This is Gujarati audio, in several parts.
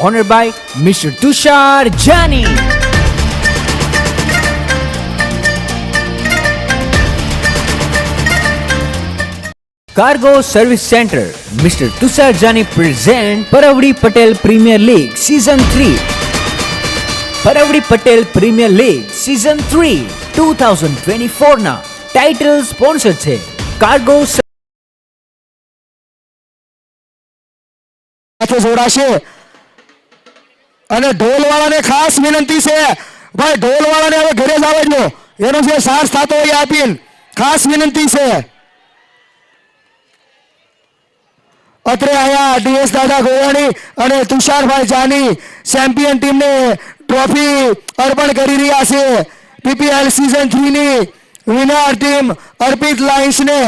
honored by Mr. Tushar Jani. Cargo Service Center, Mr. Tushar Jani present Paravdi Patel Premier League Season 3. Paravdi Patel Premier League Season 3 2024 ના ટાઇટલ સ્પોન્સર છે કાર્ગો સાથે જોડાશે અને ઢોલવાળાને ખાસ વિનંતી છે ભાઈ ઢોલવાળાને હવે ઘરે જ આવજો એનો જે સાથ થતો હોય આપીને ખાસ વિનંતી છે અત્રે આયા ડીએસ દાદા ગોવાણી અને તુષારભાઈ જાની ચેમ્પિયન ટીમને ટ્રોફી અર્પણ કરી રહ્યા છે પીપીએલ સીઝન 3 ની વિનર ટીમ અર્પિત લાયન્સને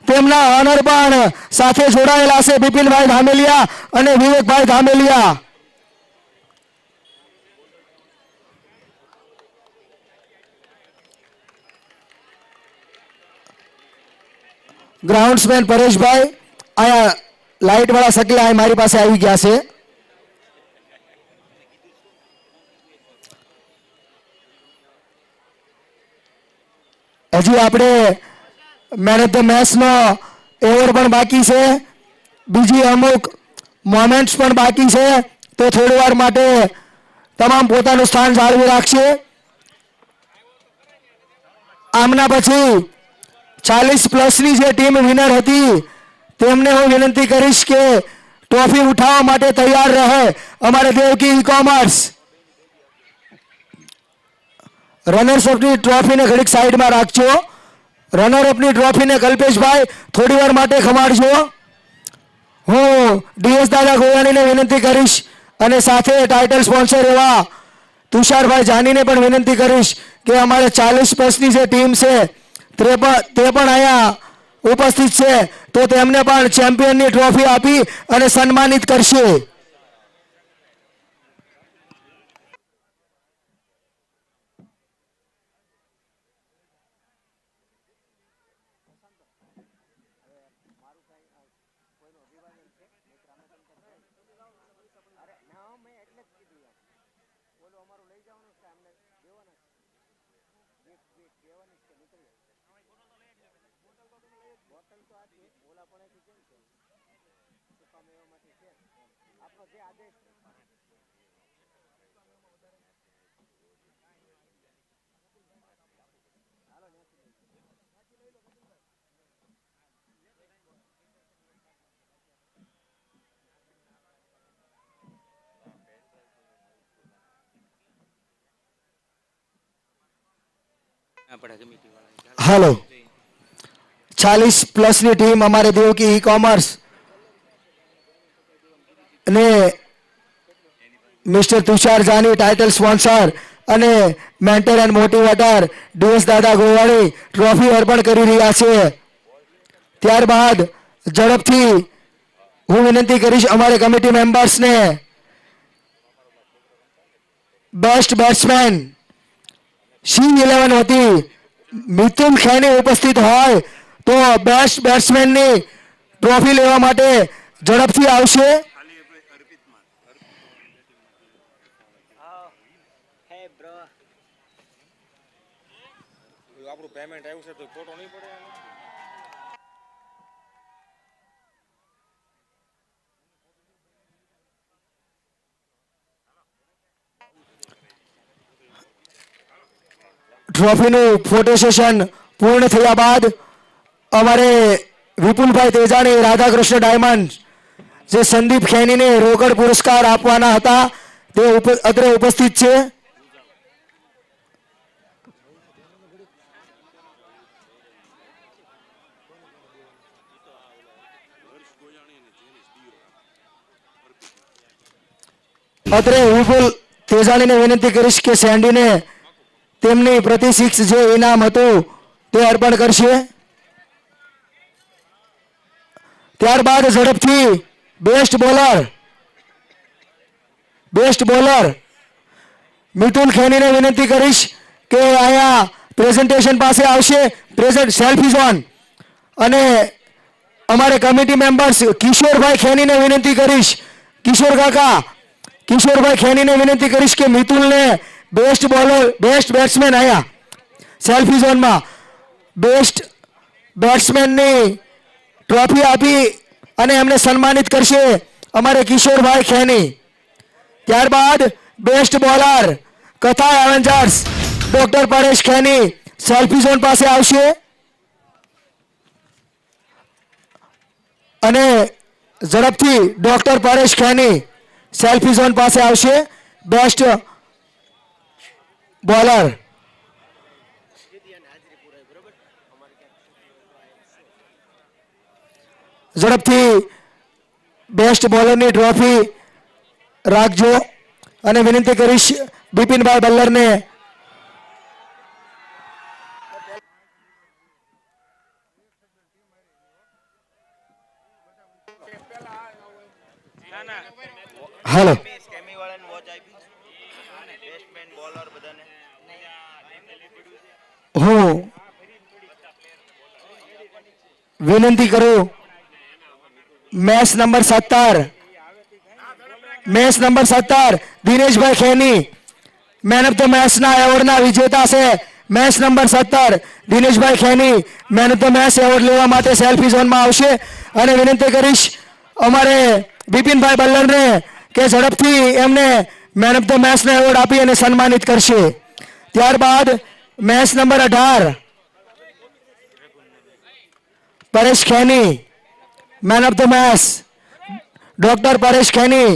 તેમના ઓનર પણ સાથે જોડાયેલા છે બિપિનભાઈ ધામેલિયા અને વિવેકભાઈ ધામેલિયા ગ્રાઉન્ડ્સમેન પરેશભાઈ આયા લાઇટ વાળા સકલા મારી પાસે આવી ગયા છે હજી આપણે મેન ઓફ ધ મેચનો એવોર્ડ પણ બાકી છે બીજી અમુક મોમેન્ટ્સ પણ બાકી છે તો થોડી વાર માટે તમામ પોતાનું સ્થાન જાળવી રાખશે આમના પછી 40+ જે ટીમ વિનર હતી તેમને હું વિનંતી કરીશ કે ટ્રોફી ઉઠાવવા માટે તૈયાર રહે અમારે દેવકી ઈ-કોમર્સ રનર્સ અપની ટ્રોફીને ઘડીક સાઈડમાં રાખજો રનર અપની ટ્રોફીને કલ્પેશભાઈ થોડી વાર માટે ખમાડજો હું ડીએસ દાદા ગોવાણીને વિનંતી કરીશ અને સાથે ટાઇટલ સ્પોન્સર એવા તુષારભાઈ જાનીને પણ વિનંતી કરીશ કે અમારે 40+ જે ટીમ છે તે પણ અહીંયા ઉપસ્થિત છે તો તેમને પણ ચેમ્પિયનની ટ્રોફી આપી અને સન્માનિત કરશે हेलो 40+ ની ટીમ અમારે દેવકી ઈ-કોમર્સ ને mister Tushar Jani title sponsor અને મેન્ટર એન્ડ મોટિવેટર ડીએસ દાદા ગોવાણી ટ્રોફી અર્પણ કરી રહ્યા છે ત્યારબાદ ઝડપથી હું વિનંતી કરીશ અમારે કમિટી મેમ્બર્સને બેસ્ટ બેટ્સમેન C11 હતી મિથુન ખેની ઉપસ્થિત હોય તો બેસ્ટ બેટ્સમેનની ટ્રોફી લેવા માટે ઝડપથી આવશે આપણું પેમેન્ટ આવ્યું છે તો ખોટો નહીં પડે ટ્રોફીનું ફોટો સેશન પૂર્ણ થયા બાદ અમારે વિપુલભાઈ તેજાણી રાધાકૃષ્ણ ડાયમંડ જે સંદીપ ખેનીને રોકડ પુરસ્કાર આપવાના હતા તે અત્રે ઉપસ્થિત છે અત્રે વિપુલ તેજાણીને વિનંતી કરીશ કે સેન્ડીને તેમની પ્રતિ 6 જે ઇનામ હતું તે અર્પણ કરશે ત્યારબાદ ઝડપથી બેસ્ટ બોલર મિથુન ખેનીને વિનંતી કરીશ કે અહીંયા પ્રેઝન્ટેશન પાસે આવશે પ્રેઝન્ટ સેલ્ફી ઝોન અને અમારે કમિટી મેમ્બર્સ કિશોરભાઈ ખેનીને વિનંતી કરીશ કિશોર કાકા કિશોરભાઈ ખેનીને વિનંતી કરીશ કે મિતુલને બેસ્ટ બોલર બેસ્ટ બેટ્સમેન આયા સેલ્ફી ઝોનમાં બેસ્ટ બેટ્સમેનની ટ્રોફી આપી અને એમને સન્માનિત કરશે અમારે કિશોરભાઈ ખેની. ત્યારબાદ બેસ્ટ બોલર કથા Avengers doctor Paresh Kheni selfie zone પાસે આવશે અને ઝડપથી doctor Paresh Kheni selfie zone પાસે આવશે. બેસ્ટ બોલર ઝડપથી બેસ્ટ બોલરની ટ્રોફી રાખજો અને વિનંતી કરીશ બિપિનભાઈ બલ્લરને હાલો સ્કેમી વાળાને વોચ આપી બેસ્ટમેન બોલર બધાને હું વિનંતી કરું match number 17 Dineshbhai Kheni man of the મેચના એવોર્ડના વિજેતા છે. Match number 17 Dineshbhai Kheni man of the match award લેવા માટે સેલ્ફી ઝોનમાં આવશે અને વિનંતી કરીશ અમારે બિપિનભાઈ બલ્લરને કે ઝડપથી એમને મેન ઓફ ધ મેચનો એવોર્ડ આપી અને સન્માનિત કરશે. ત્યારબાદ match number 18 Paresh Kheni man of the match doctor Paresh Kheni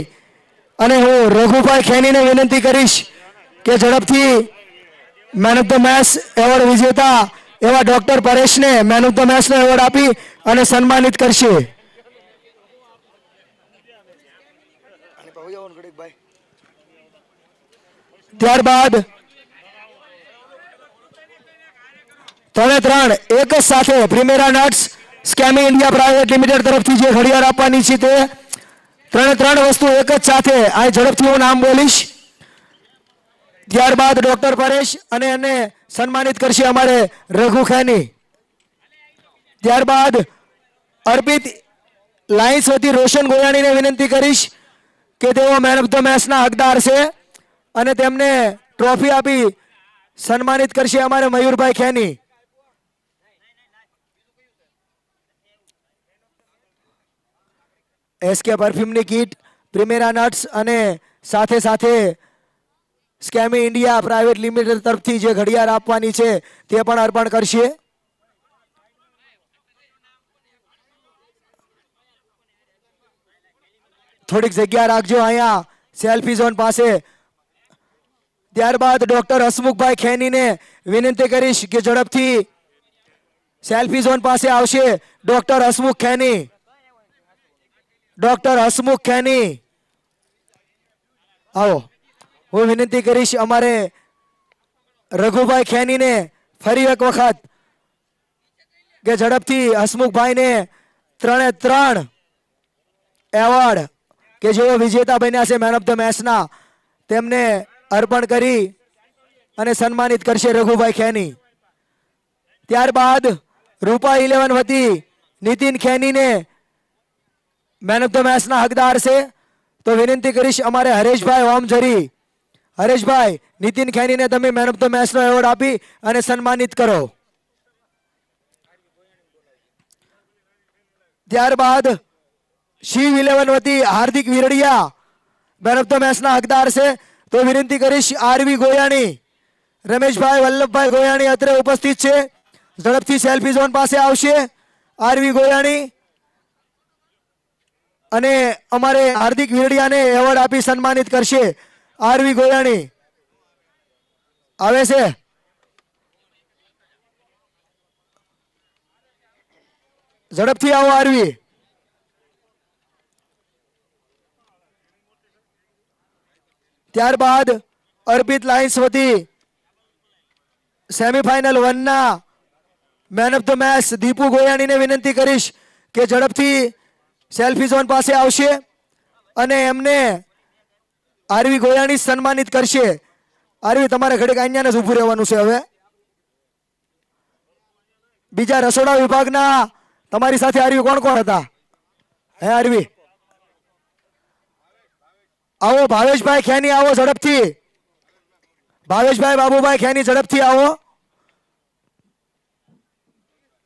અને હું રઘુભાઈ ખેનીને વિનંતી કરીશ કે ઝડપથી main of the match award વિજેતા એવા ડોક્ટર પરેશને મેન ઓફ ધ મેચનો એવોર્ડ આપી અને સન્માનિત કરશે. ત્યારબાદ 3 એક જ સાથે પ્રીમેરા નટ્સ સ્કેમી ઇન્ડિયા પ્રાઇવેટ લિમિટેડ તરફથી જે ઘડિયાળ આપવાની છે તે 3 વસ્તુ એક જ સાથે આ ઝડપથી હું નામ બોલીશ. ત્યારબાદ ડોક્ટર પરેશ અને એને સન્માનિત કરશે અમારે રઘુ ખેની. ત્યારબાદ અર્પિત લાઇન્સ વતી રોશન ગોયાણીને વિનંતી કરીશ કે તેઓ મેન ઓફ ધ મેચના હકદાર છે અને તેમને ટ્રોફી આપી સન્માનિત કરશે અમારે મયુરભાઈ ખેની. એસકે પરફ્યુમની કીટ પ્રીમેરા નટ્સ અને સાથે સાથે સ્કેમી ઇન્ડિયા પ્રાઇવેટ લિમિટેડ તરફથી જે ઘડિયાળ આપવાની છે તે પણ અર્પણ કરશે. થોડીક જગ્યા રાખજો અહીંયા સેલ્ફી ઝોન પાસે. ત્યારબાદ ડોક્ટર હસમુખભાઈ ખેનીને વિનંતી કરીશ કે ઝડપથી સેલ્ફી ઝોન પાસે આવશે. ડોક્ટર હસમુખ ખેની આવો. હું વિનંતી કરીશ અમારે રઘુભાઈ ખેનીને ફરી એક વખત કે ઝડપથી હસમુખભાઈને 3 એવોર્ડ કે જેઓ વિજેતા બન્યા છે મેન ઓફ ધ મેચના તેમને અર્પણ કરી અને સન્માનિત કરશે રઘુભાઈ ખેની. ત્યારબાદ રૂપા 11 વતી નીતિન ખેનીને મેન ઓફ ધ મેચના હકદાર છે તો વિનંતી કરીશ અમારે હરેશભાઈ ઓમઝરી હરેશભાઈ નીતિન ખેનીને તમે મેન ઓફ ધ મેચનો એવોર્ડ આપી અને સન્માનિત કરો. ત્યારબાદ શિવ 11 વતી હાર્દિક વિરડિયા મેન ઓફ ધ મેચના હકદાર છે તો વિનંતી કરીશ આરવી ગોયાણી રમેશભાઈ વલ્લભભાઈ ગોયાણી અત્રે ઉપસ્થિત છે. ઝડપથી સેલ્ફી ઝોન પાસે આવશે આરવી ગોયાણી અને અમારે હાર્દિક વિરડિયાને એવોર્ડ આપી સન્માનિત કરશે. આરવી ગોયાણી આવે છે. ઝડપથી આવો આરવી. ત્યારબાદ અર્પિત લાઇન્સ વતી સેમીફાઇનલ 1 ના man of the match Dipu ગોયાણીને વિનંતી કરીશ કે ઝડપથી સેલ્ફી ઝોન પાસે આવશે અને એમને આરવી ગોયાણી સન્માનિત કરશે. આરવી તમારે ઘડીક અહીંયા જ ઊભું રહેવાનું છે. હવે બીજા રસોડા વિભાગના તમારી સાથે આરવી કોણ કોણ હતા? હે આરવી આવો ભાવેશભાઈ ખેની, આવો ઝડપથી. ભાવેશભાઈ બાબુભાઈ ખેની, ઝડપથી આવો.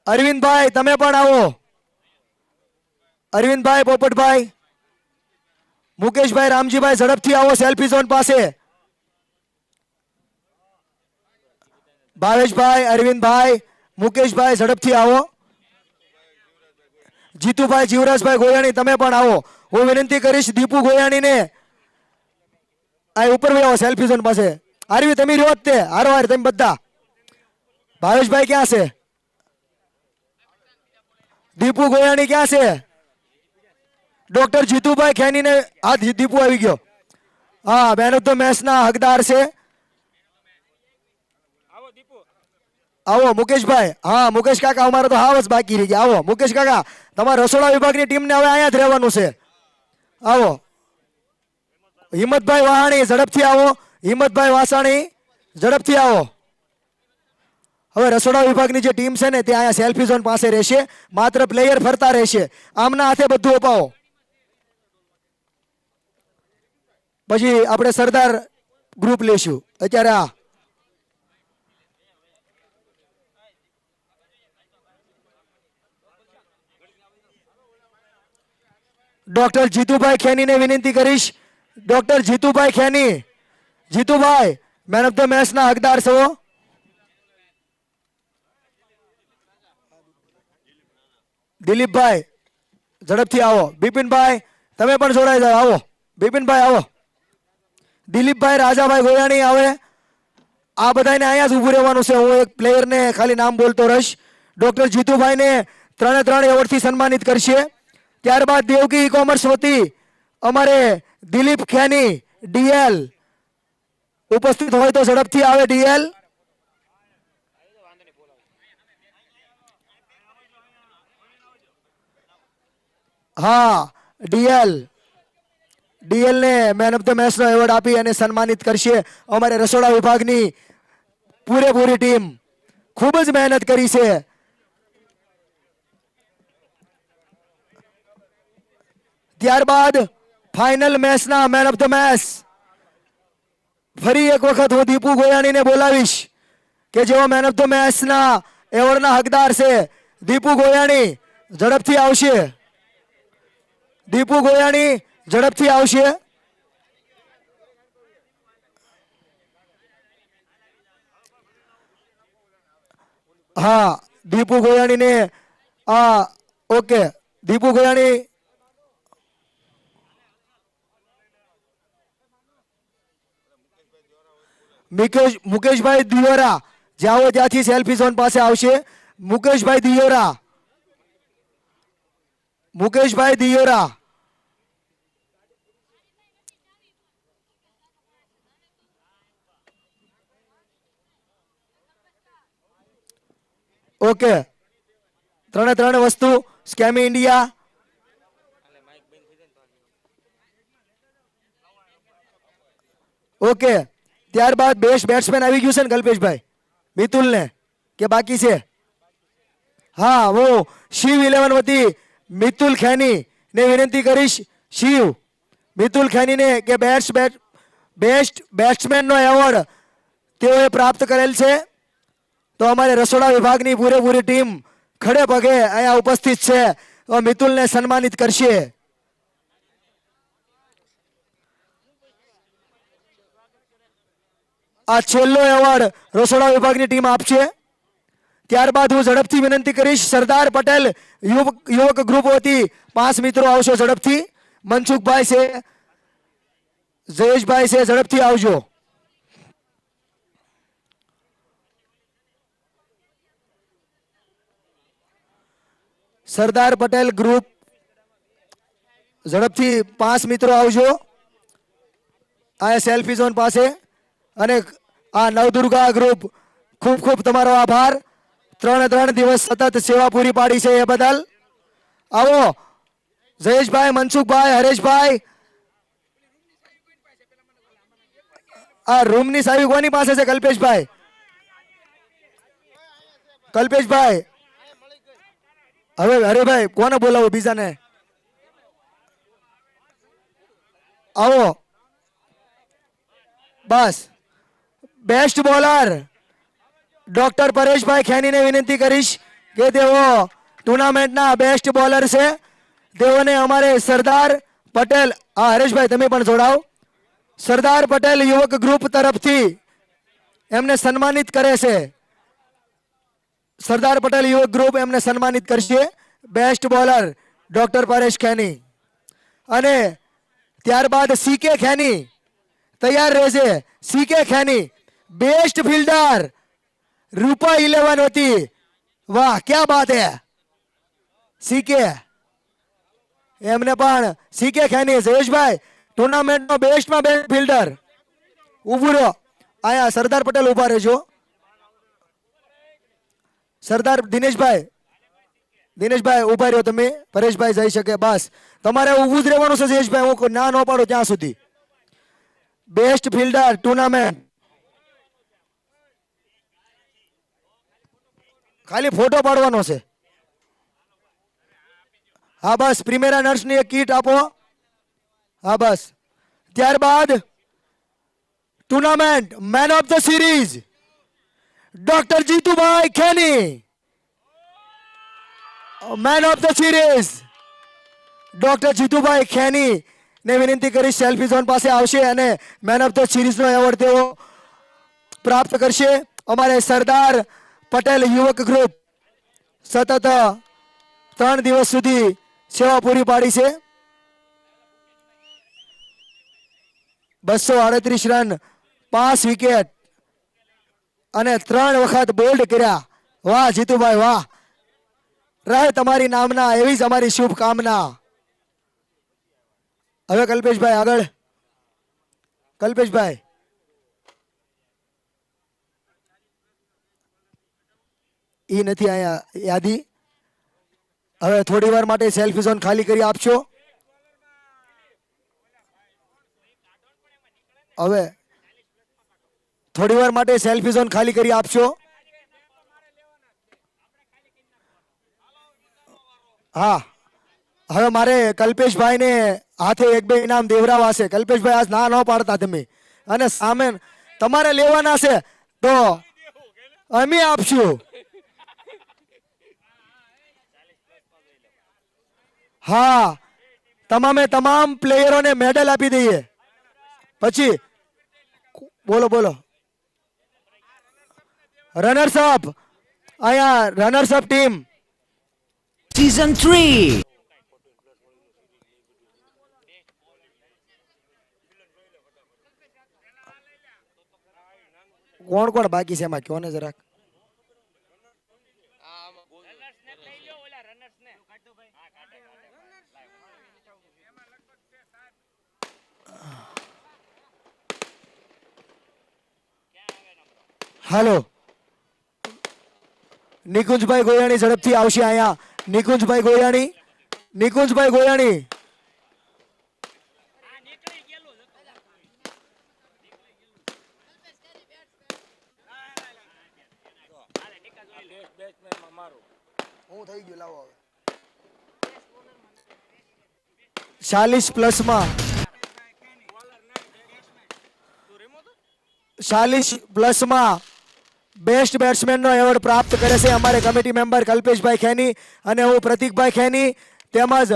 અરવિંદભાઈ તમે પણ આવો. અરવિંદભાઈ પોપટભાઈ, મુકેશભાઈ રામજીભાઈ, ઝડપથી આવો સેલ્ફી ઝોન પાસે. ભાવેશભાઈ, અરવિંદભાઈ, મુકેશભાઈ, ઝડપથી આવો. જીતુભાઈ જીવરાજભાઈ ગોયાણી તમે પણ આવો. હું વિનંતી કરીશ દીપુ ગોયાણીને આ ઉપર આવો સેલ્ફી ઝોન પાસે. આરવી તમે રહ્યો જ તે હારો હાર તમે બધા. ભાવેશભાઈ ક્યાં છે? દીપુ ગોયાણી ક્યાં છે? ડોક્ટર જીતુભાઈ ખેની ને આ દીપુ આવી ગયો. હા, મેન ઓફ ધ મેચ ના હકદાર છે. આવો મુકેશભાઈ. હા મુકેશ કાકા, અમારે તો હાવ જ બાકી રહી ગયા. આવો મુકેશ કાકા, તમારા રસોડા વિભાગની ટીમને હવે અહીંયા જ રહેવાનું છે. આવો હિંમતભાઈ વાહાણી, ઝડપથી આવો. હિંમતભાઈ વાસાણી, ઝડપથી આવો. હવે રસોડા વિભાગની જે ટીમ છે ને તે અહીંયા સેલ્ફી ઝોન પાસે રહેશે. માત્ર પ્લેયર ફરતા રહેશે. આમના હાથે બધું અપાવો. પછી આપણે સરદાર ગ્રુપ લેશું. અત્યારે આ ડોક્ટર જીતુભાઈ ખેનીને વિનંતી કરીશ. Doctor Jitubhai Kheni, Jitubhai main of the match ના હકદાર છો. દિલીપભાઈ ઝડપથી આવો. બિપિનભાઈ તમે પણ જોડાઈ જાઓ. આવો બિપિનભાઈ આવો. દિલીપભાઈ રાજાભાઈ ગોયાણી આવે. આ બધાને અહીંયા જ ઊભું રહેવાનું છે. હું એક પ્લેયરને ખાલી નામ બોલતો રહીશ. ડોક્ટર જીતુભાઈને 3 એવોર્ડથી સન્માનિત કરશે. ત્યારબાદ દેવકી ઈ કોમર્સ વતી અમારે દિલીપ ખેની ડીએલ ઉપસ્થિત હોય તો ઝડપથી આવે. ડીએલ હા, ડીએલ ને મેન ઓફ ધ મેચ નો એવોર્ડ આપી અને સન્માનિત કરશે. અમારે રસોડા વિભાગની પૂરેપૂરી ટીમ ખૂબ જ મહેનત કરી છે. ત્યારબાદ ફાઇનલ મેચના મેન ઓફ ધ મેચ ફરી એક વખત હું દીપુ ગોયાણીને બોલાવીશ કે જેઓ મેન ઓફ ધ મેચના એવોર્ડના હકદાર છે. દીપુ ગોયાણી ઝડપથી આવશે. દીપુ ગોયાણી ઝડપથી આવશે. હા, દીપુ ગોયાણીને ઓકે. દીપુ ગોયાણી મુકેશભાઈ દિયોરા જાઓ ત્યાંથી સેલ્ફી ઝોન પાસે આવશે. મુકેશભાઈ દિયોરા, મુકેશભાઈ દિયોરા. ઓકે, 3 વસ્તુ સ્કેમી ઇન્ડિયા. ઓકે, ત્યારબાદ બેસ્ટ બેટ્સમેન આવી ગયું છે ને કલ્પેશભાઈ મિતુલ ને કે બાકી છે? હા, હું શિવ 11 વતી મિતુલ ખેની ને વિનંતી કરીશ. શિવ મિતુલ ખેનીને કે બેસ્ટ બેટ્સમેન નો એવોર્ડ તેઓએ પ્રાપ્ત કરેલ છે. તો અમારે રસોડા વિભાગની પૂરેપૂરી ટીમ ખડે પગે અહીંયા ઉપસ્થિત છે. મિતુલને સન્માનિત કરશે. આ છેલ્લો એવોર્ડ રસોડા વિભાગની ટીમ આપશે. ત્યારબાદ હું ઝડપથી વિનંતી કરીશ સરદાર પટેલ યુવક ગ્રુપ વતી 5 મિત્રો આવશો ઝડપથી. મનસુખભાઈ છે, જયેશભાઈ છે, ઝડપથી આવજો. સરદાર પટેલ ગ્રુપ ઝડપથી 5 મિત્રો આવજો આ સેલ્ફી ઝોન પાસે. અને આ નવદુર્ગા ગ્રુપ ખૂબ ખૂબ તમારો આભાર. 3 દિવસ સતત સેવા પૂરી પાડી છે એ બદલ. આવો જયેશભાઈ, મનસુખભાઈ, હરેશભાઈ. આ રૂમની સાવી કોની પાસે છે? કલ્પેશભાઈ, કલ્પેશભાઈ. હવે હરેભાઈ કોને બોલાવો બીજાને? આવો બસ બેસ્ટ બોલર ડોક્ટર પરેશભાઈ ખેનીને વિનંતી કરીશ કે તેઓ ટુર્નામેન્ટના બેસ્ટ બોલર છે. તેઓને અમારે સરદાર પટેલ, હા હરેશભાઈ તમે પણ જોડાઓ, સરદાર પટેલ યુવક ગ્રુપ તરફથી એમને સન્માનિત કરે છે. સરદાર પટેલ યુવક ગ્રુપ એમને સન્માનિત કરશે best bowler doctor Paresh Kheni. અને ત્યારબાદ સીકે ખેની તૈયાર રહેશે. CK Kheni best fielder Rupa 11 હોતી. વાહ ક્યા બાત હે. સીકે એમને પણ સીકે ખેની જયેશભાઈ ટુર્નામેન્ટનો બેસ્ટમાં બેસ્ટ ફિલ્ડર ઊભું રહો. અહીંયા સરદાર પટેલ ઊભા રહેજો. સરદાર દિનેશભાઈ ઊભા રહ્યો તમે. પરેશભાઈ જઈ શકે બસ તમારે ઊભું જ રહેવાનું છે જયેશભાઈ, હું ના ન પાડું ત્યાં સુધી. બેસ્ટ ફિલ્ડર ટુર્નામેન્ટ ખાલી ફોટો પાડવાનો છે. હા બસ પ્રીમેરા નર્સની એક કીટ આપો. હા બસ ત્યારબાદ tournament main of the series doctor Jitubhai Kheni. Man of the series doctor Jitubhai Kheni ને વિનંતી કરી સેલ્ફી ઝોન પાસે આવશે અને મેન ઓફ ધ સિરીઝનો એવોર્ડ તેઓ પ્રાપ્ત કરશે. અમારે સરદાર પટેલ યુવક ગ્રુપ સતત 3 દિવસ સુધી સેવા પૂરી પાડી છે. 238 રન, 5 વિકેટ અને 3 વખત બોલ્ડ કર્યા. વાહ જીતુભાઈ વાહ, રહે તમારી નામના એવી જ અમારી શુભકામના. હવે કલ્પેશભાઈ આગળ. કલ્પેશભાઈ ઈ નથી અહીંયા યાદી. હવે થોડી વાર માટે સેલ્ફી ઝોન ખાલી કરી આપશો. હવે થોડી વાર માટે સેલ્ફી ઝોન ખાલી કરી આપશો. હા હવે મારે કલ્પેશભાઈને હાથે 1-2 ઇનામ દેવરાવા છે. કલ્પેશભાઈ આજ ના ન પાડતા તમે, અને સામે તમારે લેવાના છે તો અમે આપશું. હા તમામે તમામ પ્લેયરોને મેડલ આપી દઈએ. પછી બોલો રનર્સ અપ. અહીંયા રનર્સ અપ ટીમ Season 3. કોણ બાકી છે એમાં કયો ને જરાક. હાલો નિકુંજભાઈ ગોયાણી ઝડપથી આવશે. અહીંયા નિકુંજભાઈ ગોયાણી હું થઈ ગયું લાવો. 40 પ્લસમાં બેસ્ટ બેટ્સમેનનો એવોર્ડ પ્રાપ્ત કરે છે અમારે કમિટી મેમ્બર કલ્પેશભાઈ ખેની અને હું પ્રતિકભાઈ ખેની. તેમજ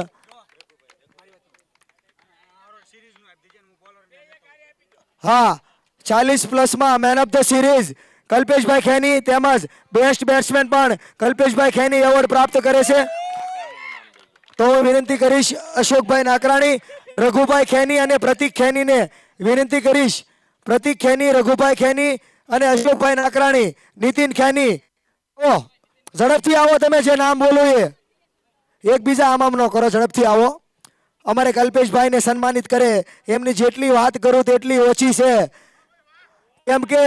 હા 40 પ્લસમાં man of the series Kalpeshbhai Kheni તેમજ બેસ્ટ બેટ્સમેન પણ કલ્પેશભાઈ ખેની એવોર્ડ પ્રાપ્ત કરે છે. તો હું વિનંતી કરીશ અશોકભાઈ નાકરાણી, રઘુભાઈ ખેની અને પ્રતિક ખેનીને વિનંતી કરીશ. પ્રતિક ખેની, રઘુભાઈ ખેની અને અશોકભાઈ નાકરાણી, નીતિન ખેની. ઓ ઝડપથી આવો, તમે જે નામ બોલો એ એકબીજા આમ ન કરો, ઝડપથી આવો. અમારે કલ્પેશભાઈને સન્માનિત કરે એમની જેટલી વાત કરું તેટલી ઓછી છે, કેમ કે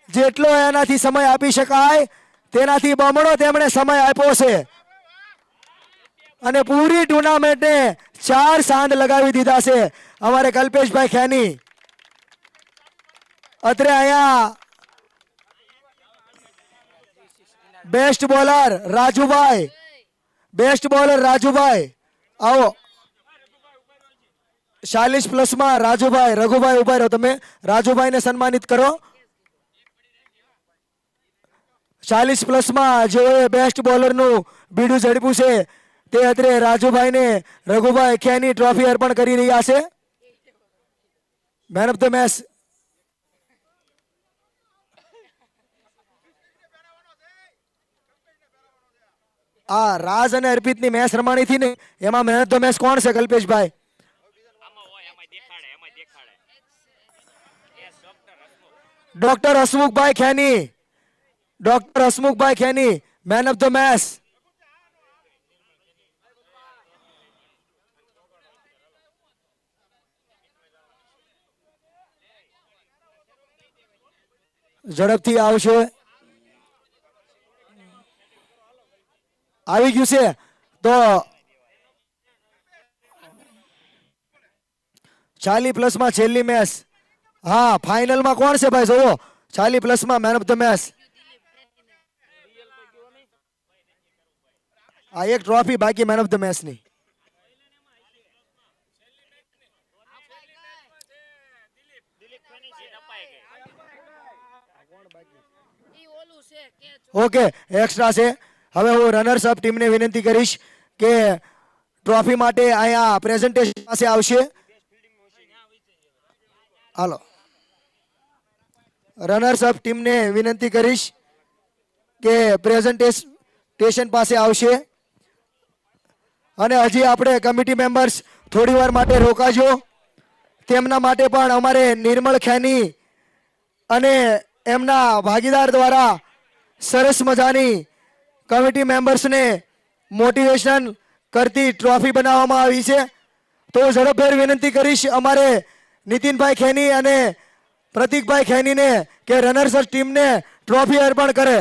જેટલો એનાથી સમય આપી શકાય તેનાથી બમણો તેમણે સમય આપ્યો છે અને પૂરી ટુર્નામેન્ટને 4 સાંજ લગાવી દીધા છે અમારે કલ્પેશભાઈ ખેની. અત્રે અહીંયા બેસ્ટ બોલર રાજુભાઈ, આવો. 40 માં રાજુભાઈ રઘુભાઈ ઉભા રહ્યો, તમે રાજુભાઈને સન્માનિત કરો. 40 માં જેઓએ બેસ્ટ બોલરનું બીડું ઝડપ્યું છે તે અત્રે રાજુભાઈને રઘુભાઈ ખેની ટ્રોફી અર્પણ કરી રહ્યા છે. મેન ઓફ ધ મેચ આ રાજ અને અર્પિતની મેચ રમાણી હતી ને એમાં મેન ઓફ ધ મેચ કોણ છે Kalpeshbhai? Doctor Hasmukhbhai Kheni. Doctor Hasmukhbhai Kheni man of the match. ઝડપથી આવશે. આવી ગયું છે તો 40+ માં છેલ્લી મેચ. હા ફાઇનલમાં કોણ છે ભાઈ જોવો? 40+ માં મેન ઓફ ધ મેચ. આ એક ટ્રોફી બાકી મેન ઓફ ધ મેચ ની. ઓકે એક્સ્ટ્રા છે. હવે હું રનર્સ અપ ટીમને વિનંતી કરીશ કે ટ્રોફી માટે અહીંયા પ્રેઝન્ટેશન પાસે આવશે. હાલો રનર્સ અપ ટીમને વિનંતી કરીશ કે પ્રેઝન્ટેશન પાસે આવશે. અને હજી આપણે કમિટી મેમ્બર્સ થોડી વાર માટે રોકાજો. તેમના માટે પણ અમારે નિર્મળ ખેની અને એમના ભાગીદાર દ્વારા સરસ મજાની કમિટી મેમ્બર્સને મોટિવેશન કરતી ટ્રોફી બનાવવામાં આવી છે. તો ઝડપભેર વિનંતી કરીશ અમારે નીતિનભાઈ ખેની અને પ્રતિકભાઈ ખેનીને કે રનર્સ ટીમને ટ્રોફી અર્પણ કરે.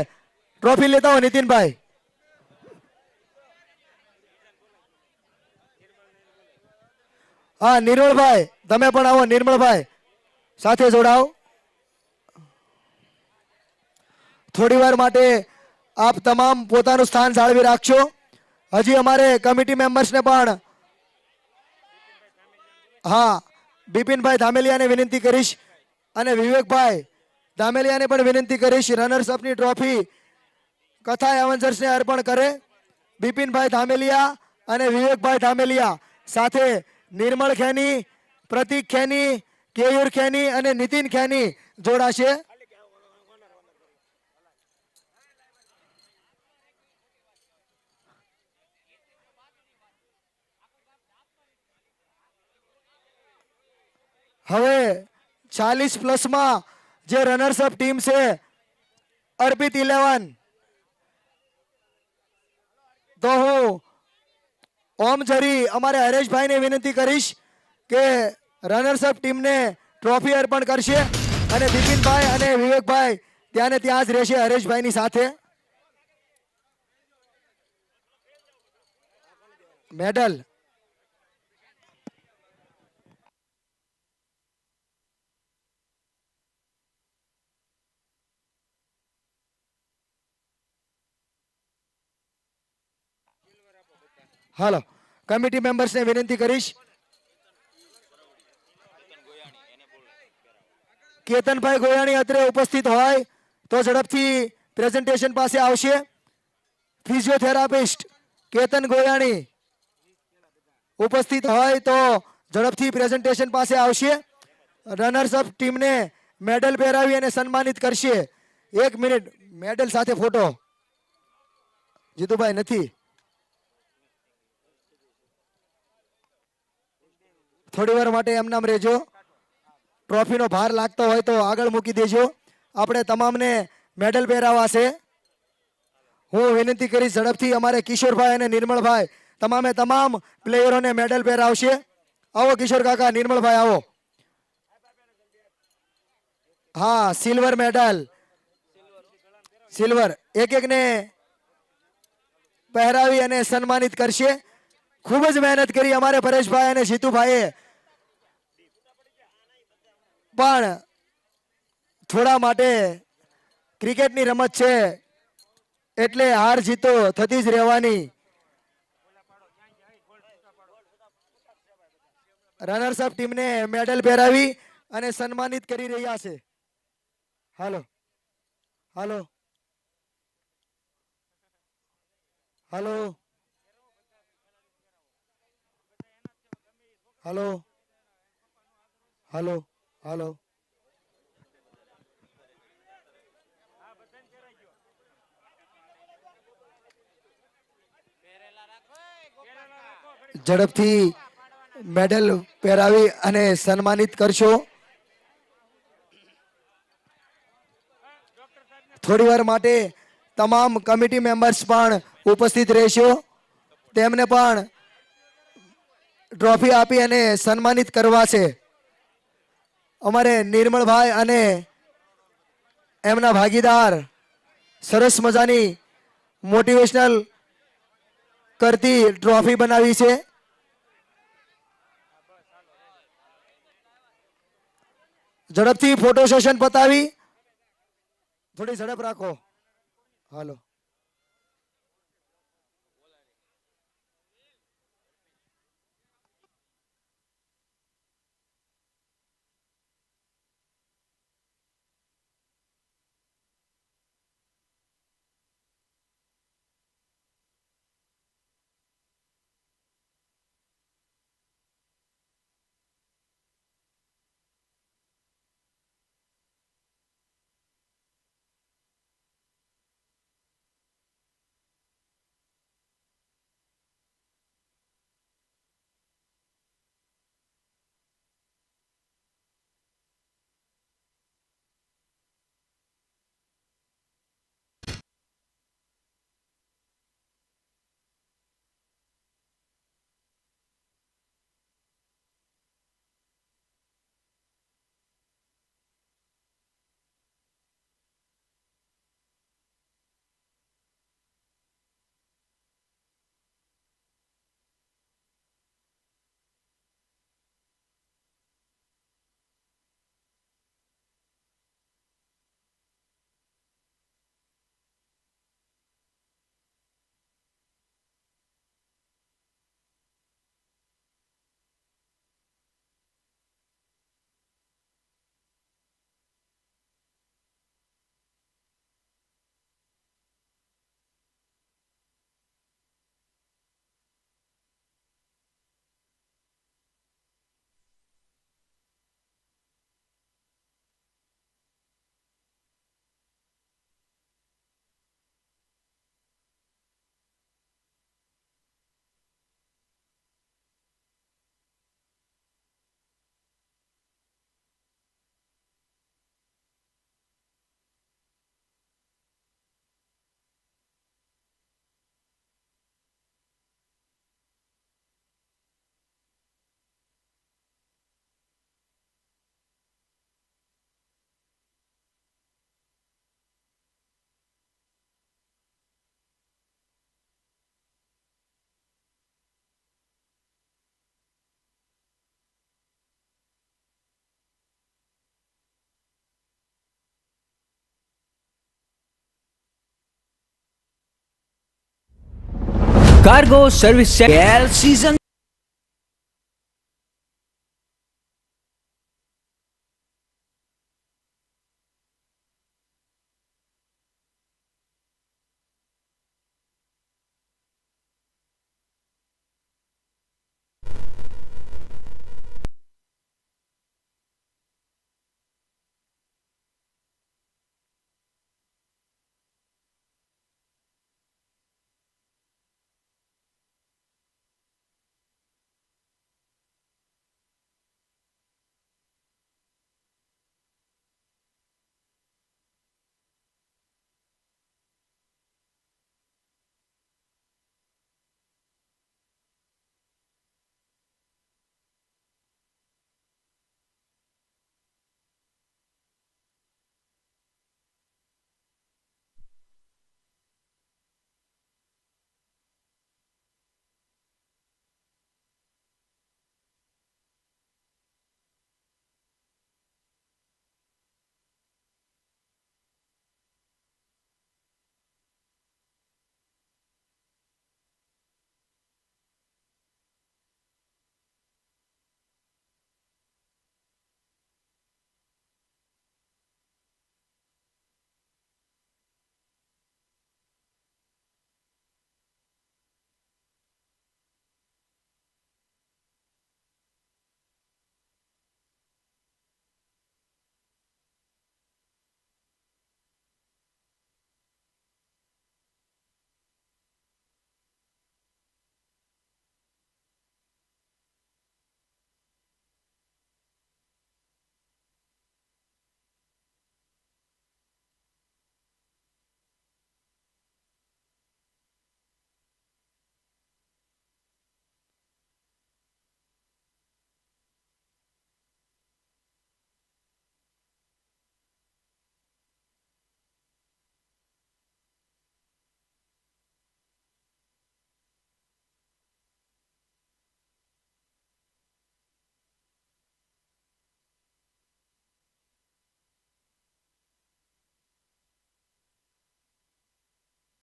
ટ્રોફી લેતા હો નીતિનભાઈ. હા નિર્મળભાઈ તમે પણ આવો. નિર્મળભાઈ સાથે જોડાઓ. થોડી વાર માટે આપ તમામ પોતાનું સ્થાન જાળવી રાખશો. હજી અમારે કમિટી મેમ્બર્સને પણ હા બિપિનભાઈ ધામેલિયાને વિનંતી કરીશ અને વિવેકભાઈ ધામેલિયાને પણ વિનંતી કરીશ રનર્સ અપની ટ્રોફી કથા એવન્જર્સને અર્પણ કરે. બિપિનભાઈ ધામેલિયા અને વિવેકભાઈ ધામેલિયા સાથે નિર્મળ ખેની, પ્રતિક ખેની, કેયુર ખેની અને નીતિન ખેની જોડાશે. હવે 40+ માં જે રનર્સ અપ ટીમ છે અર્પિત 11, તો હું ઓમ જરી અમારે હરેશભાઈને વિનંતી કરીશ કે રનર્સ અપ ટીમને ટ્રોફી અર્પણ કરશે અને બિપિનભાઈ અને વિવેકભાઈ ત્યાં ને ત્યાં જ રહેશે હરેશભાઈની સાથે. મેડલ હાલો કમિટી મેમ્બર્સને વિનંતી કરીશ કેતનભાઈ ગોયાણી અત્રે ઉપસ્થિત હોય તો ઝડપથી પ્રેઝન્ટેશન પાસે આવશે. ફિઝિયોથેરાપિસ્ટ કેતન ગોયાણી ઉપસ્થિત હોય તો ઝડપથી પ્રેઝન્ટેશન પાસે આવશે. રનર્સ અપ ટીમને મેડલ પહેરાવી અને સન્માનિત કરશે. 1 મિનિટ મેડલ સાથે ફોટો. જીતુભાઈ નથી. થોડી વાર માટે એમ નામ રહેજો. ટ્રોફીનો ભાર લાગતો હોય તો આગળ મૂકી દેજો. આપણે તમામને મેડલ પહેરાવાશે. હું વિનંતી કરીશ ઝડપથી અમારે કિશોરભાઈ અને નિર્મળભાઈ તમામે તમામ પ્લેયરોને મેડલ પહેરાવશે. આવો કિશોર કાકા, નિર્મળભાઈ આવો. હા સિલ્વર મેડલ, સિલ્વર એક એકને પહેરાવી અને સન્માનિત કરશે. ખૂબ જ મહેનત કરી અમારે પરેશભાઈ અને જીતુભાઈએ, પણ થોડા માટે ક્રિકેટની રમત છે એટલે હાર જીતો થતી જ રહેવાની. રનર્સ અપ ટીમને મેડલ પહેરાવી અને સન્માનિત કરી રહ્યા છે. હાલો હાલો હાલો હાલો હાલો હાલો ઝડપથી મેડલ પહેરાવી અને સન્માનિત કરશો. થોડી વાર માટે તમામ કમિટી મેમ્બર્સ પણ ઉપસ્થિત રહેશો. તેમને પણ ટ્રોફી આપી અને સન્માનિત કરવા છે. અમારે નિર્મળભાઈ અને એમના ભાગીદાર સરસ મજાની મોટિવેશનલ કરતી ટ્રોફી બનાવી છે. ઝડપથી ફોટો સેશન પતાવી થોડી ઝડપ રાખો. હાલો કાર્ગો સર્વિસ સેન્ટર સીઝન